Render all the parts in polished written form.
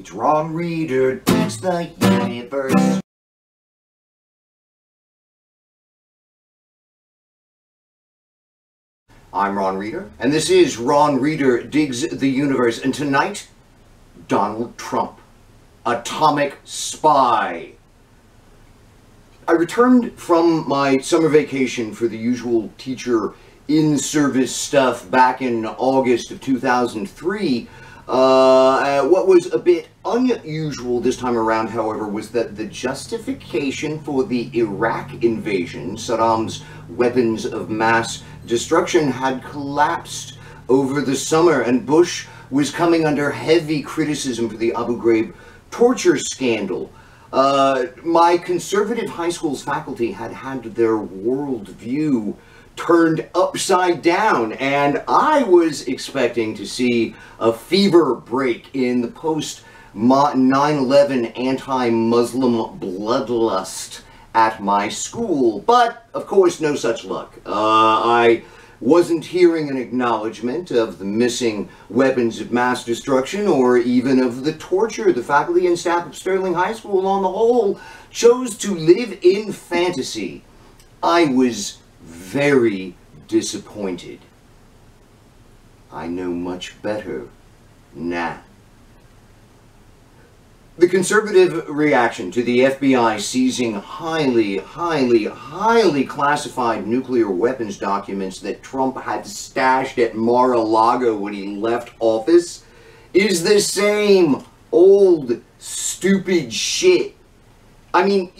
It's Ron Reader Digs the Universe. I'm Ron Reader, and this is Ron Reader Digs the Universe. And tonight, Donald Trump, atomic spy. I returned from my summer vacation for the usual teacher in-service stuff back in August of 2003. What was a bit unusual this time around, however, was that the justification for the Iraq invasion, Saddam's weapons of mass destruction, had collapsed over the summer, and Bush was coming under heavy criticism for the Abu Ghraib torture scandal. My conservative high school's faculty had had their worldview turned upside down, and I was expecting to see a fever break in the post 9/11 anti-Muslim bloodlust at my school, but of course no such luck. I wasn't hearing an acknowledgement of the missing weapons of mass destruction or even of the torture. The faculty and staff of Sterling High School on the whole chose to live in fantasy. I was very disappointed. I know much better now. The conservative reaction to the FBI seizing highly classified nuclear weapons documents that Trump had stashed at Mar-a-Lago when he left office is the same old stupid shit. I mean,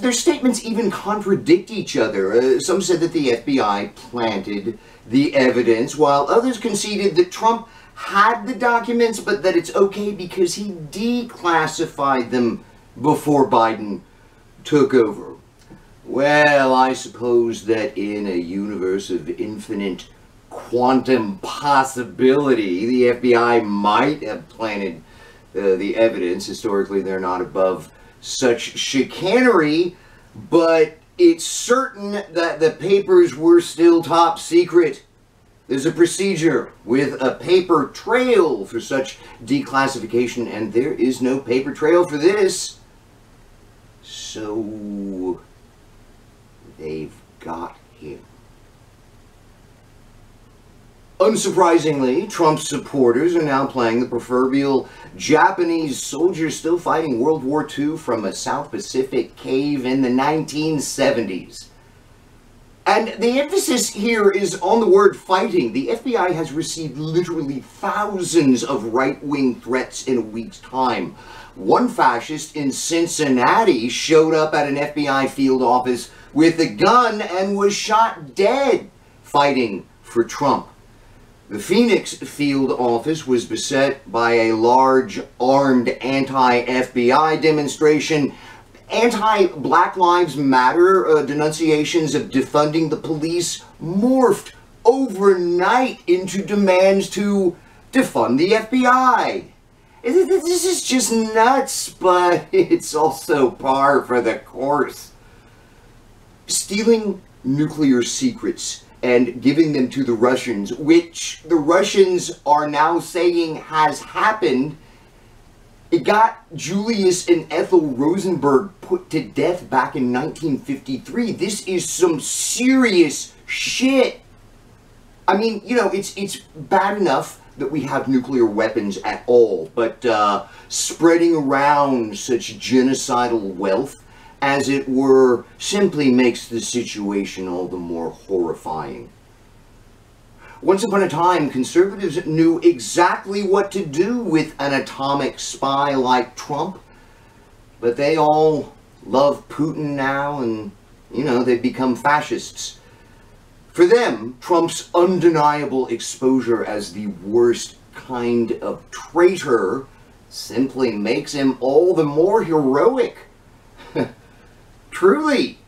their statements even contradict each other. Some said that the FBI planted the evidence, while others conceded that Trump had the documents, but that it's okay because he declassified them before Biden took over. Well, I suppose that in a universe of infinite quantum possibility, the FBI might have planted the evidence. Historically, they're not above such chicanery, but it's certain that the papers were still top secret. There's a procedure with a paper trail for such declassification, and there is no paper trail for this. So they've got him. Unsurprisingly, Trump's supporters are now playing the proverbial Japanese soldier still fighting World War II from a South Pacific cave in the 1970s. And the emphasis here is on the word fighting. The FBI has received literally thousands of right-wing threats in a week's time. One fascist in Cincinnati showed up at an FBI field office with a gun and was shot dead fighting for Trump. The Phoenix field office was beset by a large armed anti-FBI demonstration. Anti-Black Lives Matter denunciations of defunding the police morphed overnight into demands to defund the FBI. This is just nuts, but it's also par for the course. Stealing nuclear secrets and giving them to the Russians, which the Russians are now saying has happened. It got Julius and Ethel Rosenberg put to death back in 1953. This is some serious shit. I mean, you know, it's bad enough that we have nuclear weapons at all, but spreading around such genocidal wealth, as it were, simply makes the situation all the more horrifying. Once upon a time, conservatives knew exactly what to do with an atomic spy like Trump, but they all love Putin now, and, you know, they've become fascists. For them, Trump's undeniable exposure as the worst kind of traitor simply makes him all the more heroic. Truly,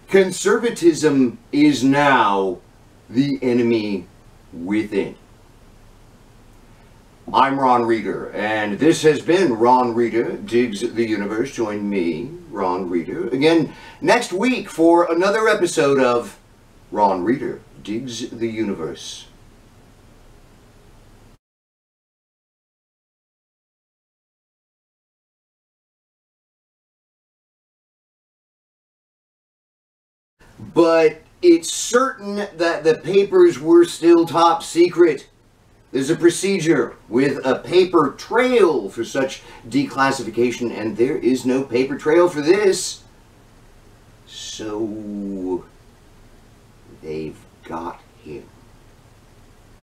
conservatism is now the enemy within. I'm Ron Reader, and this has been Ron Reader Digs the Universe. Join me, Ron Reader, again next week for another episode of Ron Reader Digs the Universe. But it's certain that the papers were still top secret. There's a procedure with a paper trail for such declassification, and there is no paper trail for this. So they've got him.